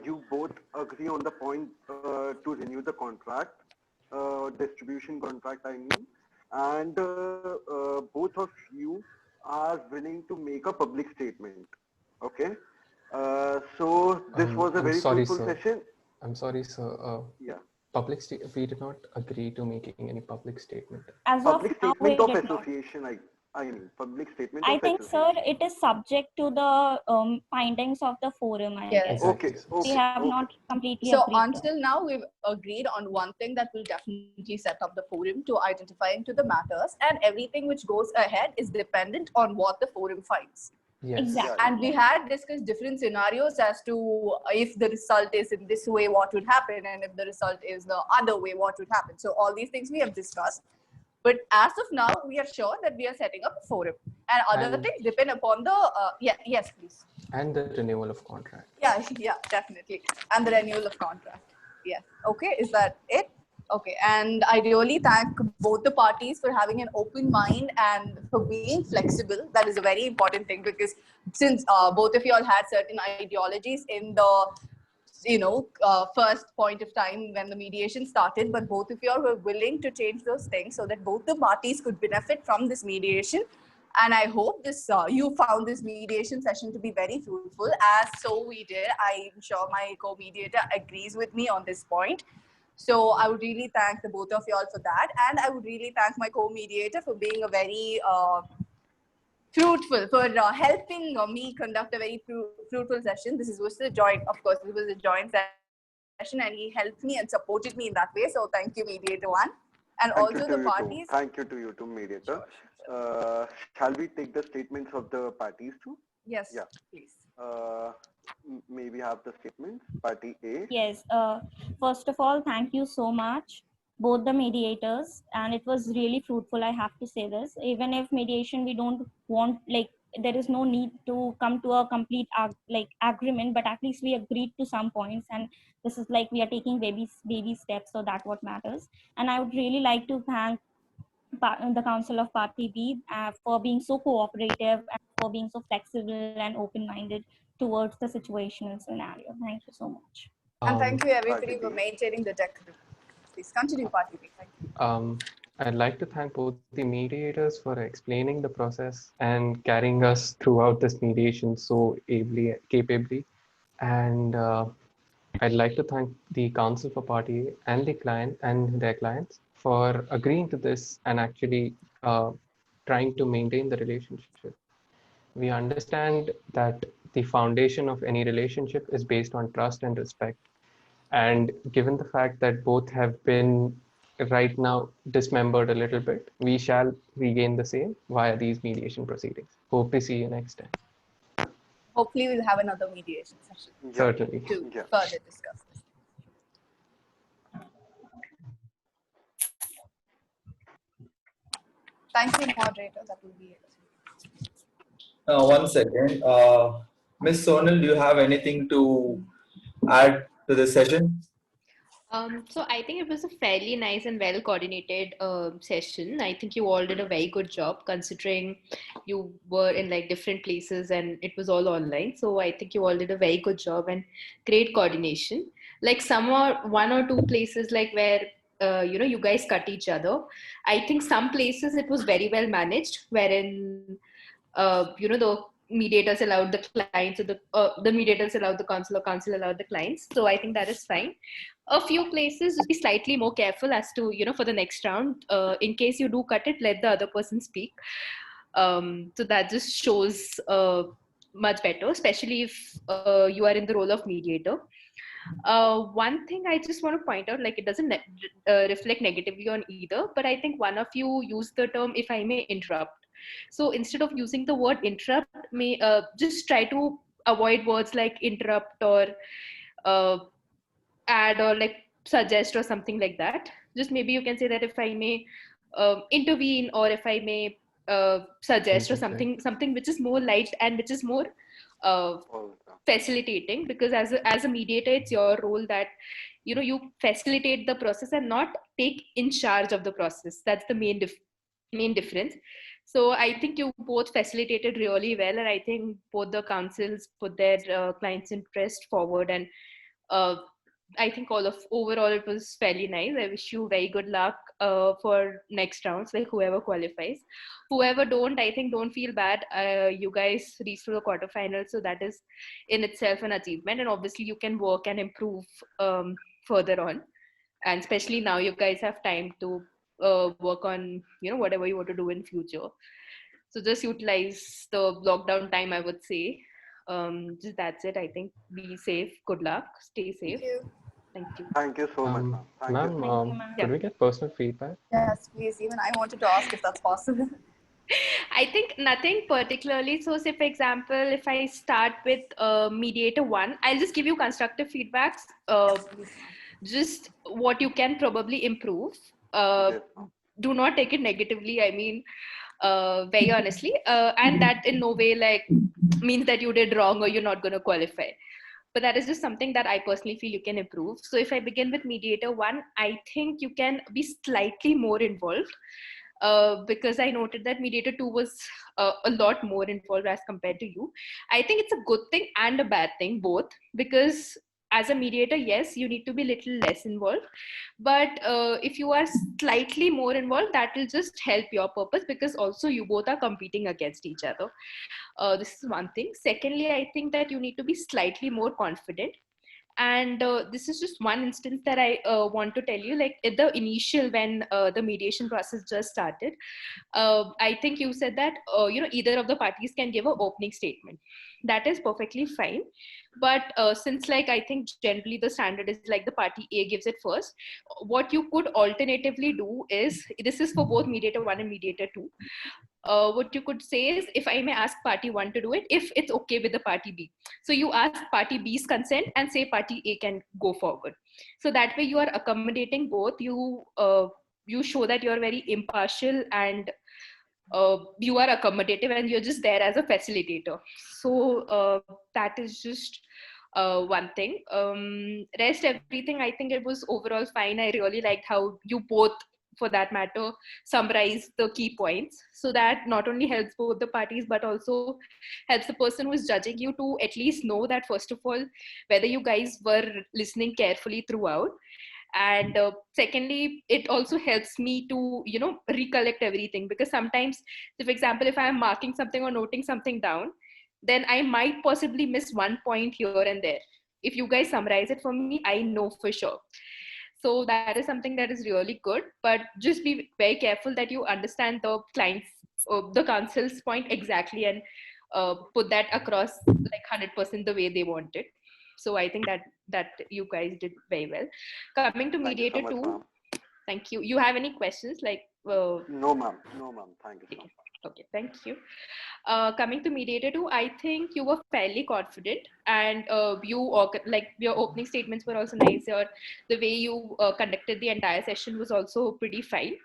you both agree on the point to renew the contract, distribution contract, I mean, and both of you are willing to make a public statement. Okay. So this was a I'm very sorry, fruitful sir. session. I'm sorry, sir. Yeah. We did not agree to making any public statement. As of Public now, we statement of did not. association, I mean, public statement I of think, sir, association. it is subject to the findings of the forum, I Yes. guess. Exactly. Okay, sir. We okay, have okay. not completely So agreed. until now, we've agreed on one thing, that we'll definitely set up the forum to identify into the matters, and everything which goes ahead is dependent on what the forum finds. Yes. Exactly. And we had discussed different scenarios as to if the result is in this way, what would happen, and if the result is the other way, what would happen. So all these things we have discussed. But as of now, we are sure that we are setting up a forum, and other And- things depend upon the yes, please. And the renewal of contract. Yeah, definitely. And the renewal of contract. Yes. Okay, is that it? Okay, and I really thank both the parties for having an open mind and for being flexible. That is a very important thing, because since both of you all had certain ideologies in the first point of time when the mediation started, but both of you all were willing to change those things so that both the parties could benefit from this mediation. And I hope this you found this mediation session to be very fruitful, as so we did. I'm sure my co-mediator agrees with me on this point. So I would really thank the both of you all for that. And I would really thank my co-mediator for being a very fruitful, for helping me conduct a very fruitful session. This was a joint, of course, this was a joint session, and he helped me and supported me in that way. So thank you, mediator one. And Thank you also to the you too. parties. Thank you to you too, mediator. Shall we take the statements of the parties too? Yes, Yeah. please. May we have the statements? Party A. Yes. First of all, thank you so much, both the mediators, and it was really fruitful. I have to say this. Even if mediation, we don't want, like, there is no need to come to a complete agreement, but at least we agreed to some points, and this is like we are taking baby steps. So that's what matters. And I would really like to thank the Council of Party B for being so cooperative and for being so flexible and open-minded towards the situational scenario. Thank you so much. And thank you everybody Party for B. maintaining the deck. Please continue, Party B. Thank you. I'd like to thank both the mediators for explaining the process and carrying us throughout this mediation so capably. And I'd like to thank the Council for Party and the client and their clients for agreeing to this and actually trying to maintain the relationship. We understand that the foundation of any relationship is based on trust and respect. And given the fact that both have been right now dismembered a little bit, we shall regain the same via these mediation proceedings. Hope to see you next time. Hopefully, we'll have another mediation session Yeah. Certainly. to Yeah. further discuss this. Thank you, moderator. That will be it. 1 second. Miss Sonal, do you have anything to add to this session? So I think it was a fairly nice and well coordinated session. I think you all did a very good job considering you were in like different places and it was all online. So I think you all did a very good job and great coordination. Like one or two places like where you guys cut each other. I think some places it was very well managed, wherein the mediators allowed the clients, or the mediators allowed the council, or council allowed the clients. So I think that is fine. A few places just be slightly more careful as to for the next round. In case you do cut it, let the other person speak. So that just shows much better, especially if you are in the role of mediator. One thing I just want to point out, like it doesn't reflect negatively on either, but I think one of you used the term, if I may interrupt. So instead of using the word interrupt, may just try to avoid words like interrupt or uh, add or like suggest or something like that. Just maybe you can say that if I may intervene, or if I may suggest or Interject. something which is more light and which is more uh, facilitating, because as a mediator it's your role that you facilitate the process and not take in charge of the process. That's the main difference. So I think you both facilitated really well, and I think both the councils put their clients' interest forward, and uh, I think overall it was fairly nice. I wish you very good luck for next rounds, like whoever qualifies. Whoever don't, I think don't feel bad. You guys reached to the quarterfinals, so that is in itself an achievement. And obviously you can work and improve further on. And especially now you guys have time to work on whatever you want to do in future. So just utilize the lockdown time, I would say. Just that's it. I think be safe. Good luck. Stay safe. Thank you. Thank you so much, ma'am. Thank you. Ma'am, Thank you, ma'am. could we get personal feedback? Yes, please. Even I wanted to ask if that's possible. I think nothing particularly. So say, for example, if I start with mediator 1, I'll just give you constructive feedbacks. Just what you can probably improve. Yes, ma'am. Do not take it negatively. I mean, very honestly, and that in no way like means that you did wrong or you're not going to qualify. But that is just something that I personally feel you can improve. So if I begin with mediator 1, I think you can be slightly more involved. Because I noted that mediator 2 was a lot more involved as compared to you. I think it's a good thing and a bad thing, both, because as a mediator, yes, you need to be a little less involved. But if you are slightly more involved, that will just help your purpose, because also you both are competing against each other. This is one thing. Secondly, I think that you need to be slightly more confident. And this is just one instance that I want to tell you. Like at the initial, when the mediation process just started, I think you said that either of the parties can give an opening statement. That is perfectly fine. But since like I think generally the standard is like the party A gives it first, what you could alternatively do is, this is for both mediator 1 and mediator 2. What you could say is, if I may ask party 1 to do it, if it's okay with the party B. So you ask party B's consent and say party A can go forward. So that way you are accommodating both. You show that you're very impartial, and you are accommodative, and you're just there as a facilitator. So that is just one thing. Rest everything, I think it was overall fine. I really liked how you both, for that matter, summarize the key points, so that not only helps both the parties but also helps the person who is judging you to at least know that, first of all, whether you guys were listening carefully throughout. And secondly, it also helps me to recollect everything, because sometimes, so for example, if I am marking something or noting something down, then I might possibly miss one point here and there. If you guys summarize it for me, I know for sure. So that is something that is really good. But just be very careful that you understand the client's, the council's point exactly, and put that across like 100% the way they want it. So I think that you guys did very well. Coming to Thank you so mediator much, 2, ma'am. thank you. You have any questions? Like No, ma'am. No, ma'am. Thank you so much. okay, thank you. Coming to mediator 2, I think you were fairly confident, and your opening statements were also nice. Or the way you conducted the entire session was also pretty fine.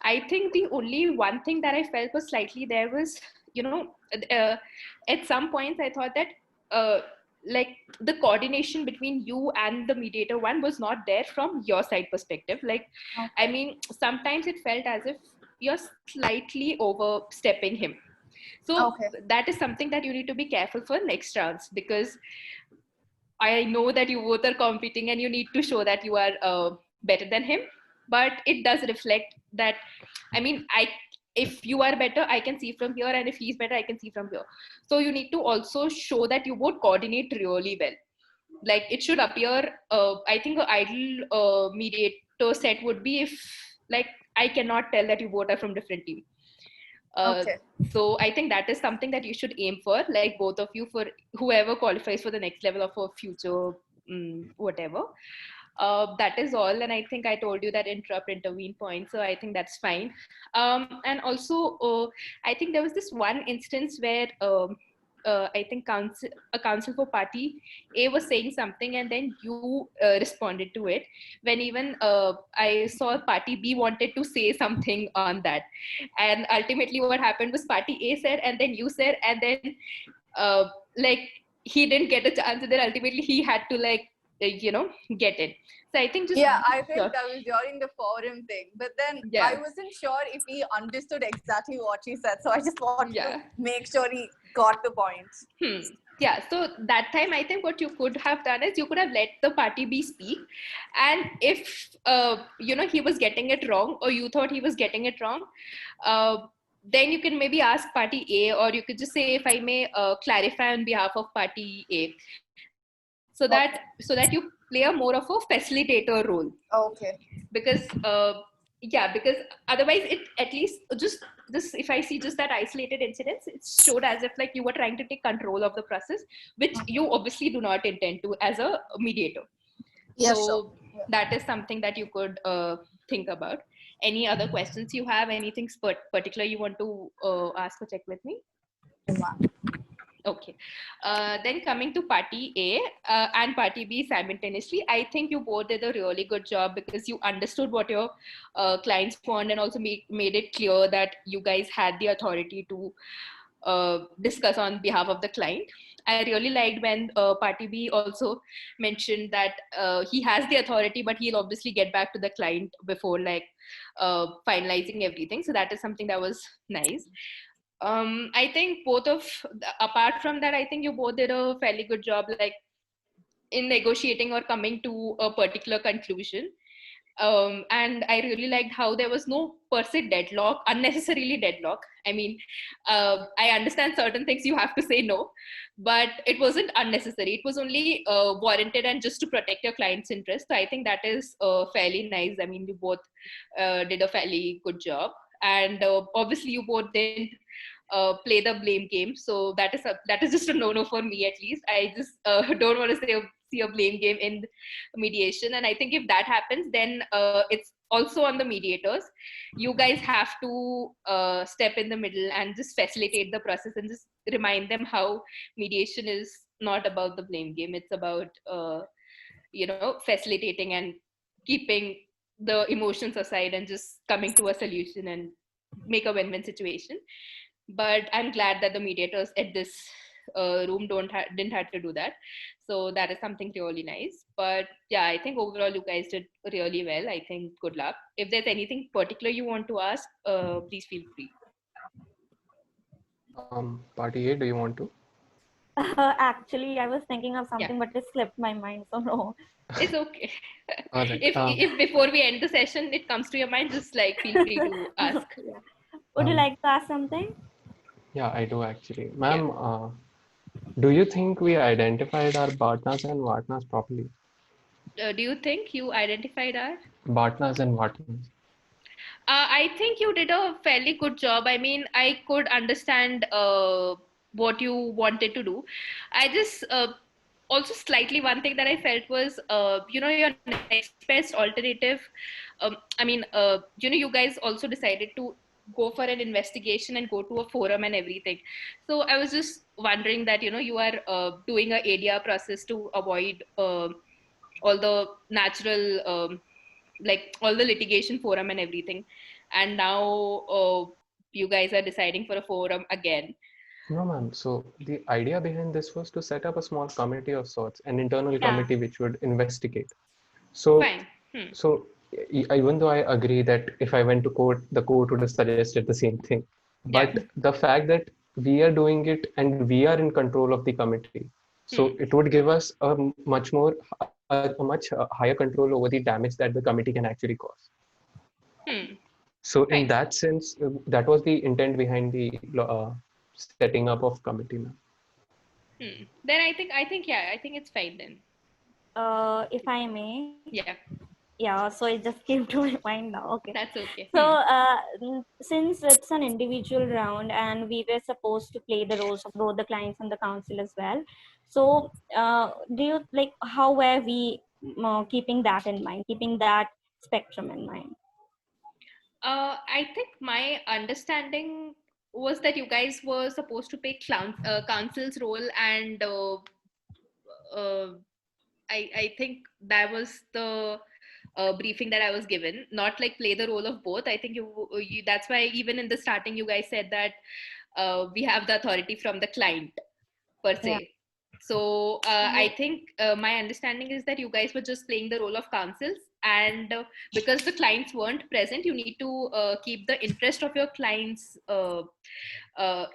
I think the only one thing that I felt was slightly there was, at some points I thought that like the coordination between you and the mediator 1 was not there from your side perspective. Like, I mean, sometimes it felt as if you're slightly overstepping him. So that is something that you need to be careful for next rounds, because I know that you both are competing and you need to show that you are better than him. But it does reflect that, I mean, if you are better, I can see from here, and if he's better, I can see from here. So you need to also show that you both coordinate really well. Like it should appear, I think an ideal mediator set would be if, like, I cannot tell that you both are from different teams. So I think that is something that you should aim for, like both of you, for whoever qualifies for the next level of a future whatever. That is all, and I think I told you that interrupt, intervene point, so I think that's fine. And also, I think there was this one instance where I think a counsel for party A was saying something, and then you responded to it. When even I saw party B wanted to say something on that, and ultimately what happened was party A said, and then you said, and then like he didn't get a chance, and then ultimately he had to like get it. So I think just Yeah, I think sure. that was during the forum thing. But then Yeah. I wasn't sure if he understood exactly what she said. So I just wanted Yeah. to make sure he got the point. Yeah, so that time I think what you could have done is you could have let the party B speak, and if he was getting it wrong or you thought he was getting it wrong, then you can maybe ask party A, or you could just say, if I may clarify on behalf of party A, so that you play a more of a facilitator role. Okay. Because because otherwise it at least just this, if I see just that isolated incidents, it showed as if like you were trying to take control of the process, which you obviously do not intend to as a mediator. Yeah, So sure. Yeah. that is something that you could think about. Any other questions you have, anything particular you want to ask or check with me? Okay. Then coming to party A and party B simultaneously, I think you both did a really good job, because you understood what your clients want, and also made it clear that you guys had the authority to discuss on behalf of the client. I really liked when party B also mentioned that he has the authority, but he'll obviously get back to the client before like finalizing everything. So that is something that was nice. I think apart from that, I think you both did a fairly good job, like in negotiating or coming to a particular conclusion. And I really liked how there was no per se deadlock, unnecessarily deadlock. I mean, I understand certain things you have to say no, but it wasn't unnecessary. It was only warranted and just to protect your client's interest. So I think that is fairly nice. I mean, you both did a fairly good job. And obviously you both didn't play the blame game. So that is just a no-no for me, at least. I just don't want to see a blame game in mediation. And I think if that happens, then it's also on the mediators. You guys have to step in the middle and just facilitate the process, and just remind them how mediation is not about the blame game. It's about facilitating and keeping the emotions aside and just coming to a solution and make a win-win situation. But I'm glad that the mediators at this room didn't have to do that. So that is something really nice. But yeah, I think overall you guys did really well. I think good luck. If there's anything particular you want to ask, please feel free. Party A, do you want to? Actually, I was thinking of something, but it slipped my mind, so no. It's okay. All right. If before we end the session it comes to your mind, just like feel free to ask. Would you like to ask something? Yeah, I do actually. Ma'am, do you think we identified our Bhatnas and Vatnas properly? Do you think you identified our? Bhatnas and Vatnas. I think you did a fairly good job. I mean, I could understand what you wanted to do. I just also slightly one thing that I felt was, your next best alternative. I mean, you guys also decided to go for an investigation and go to a forum and everything. So I was just wondering that, you are doing a ADR process to avoid all the natural, like all the litigation forum and everything. And now you guys are deciding for a forum again. No, ma'am. So the idea behind this was to set up a small committee of sorts, an internal committee which would investigate. So, Fine. So even though I agree that if I went to court, the court would have suggested the same thing. But the fact that we are doing it and we are in control of the committee, so it would give us a much higher control over the damage that the committee can actually cause. So in that sense, that was the intent behind the setting up of committee. Then I think it's fine then. If I may. Yeah. Yeah, so it just came to my mind now. Okay. That's okay. So, since it's an individual round and we were supposed to play the roles of both the clients and the council as well, so do you like how were we keeping that in mind, keeping that spectrum in mind? I think my understanding was that you guys were supposed to play council's role, and I think that was the briefing that I was given. Not like play the role of both. I think you that's why even in the starting you guys said that we have the authority from the client per Yeah. se. So I think my understanding is that you guys were just playing the role of counsels, and because the clients weren't present, you need to keep the interest of your clients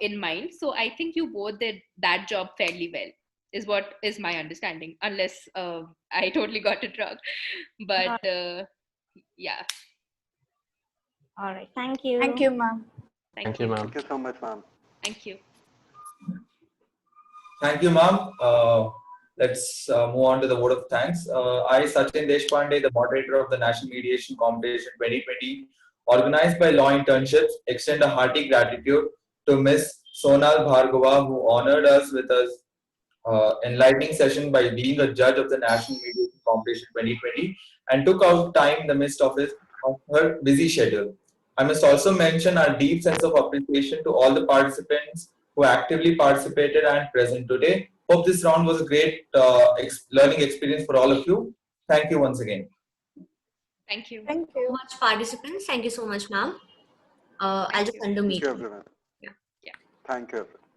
in mind. So I think you both did that job fairly well, is what is my understanding, unless I totally got it wrong. But yeah, All right. Thank you. Thank you, ma'am. Thank you, ma'am. Thank you so much, ma'am. Thank you. Thank you, ma'am. Let's move on to the vote of thanks. I, Sachin Deshpande, the moderator of the National Mediation Competition 2020, organized by Law Internships, extend a hearty gratitude to Ms. Sonal Bhargava, who honored us with a enlightening session by being a judge of the National Mediation Competition 2020 and took out time in the midst of her busy schedule. I must also mention our deep sense of appreciation to all the participants who actively participated and present today. Hope this round was a great learning experience for all of you. Thank you once again. Thank you. Thank So you. much participants. Thank you so much, ma'am. I'll just end the Thank you, meeting. everyone. Yeah. Yeah. Thank you, everyone.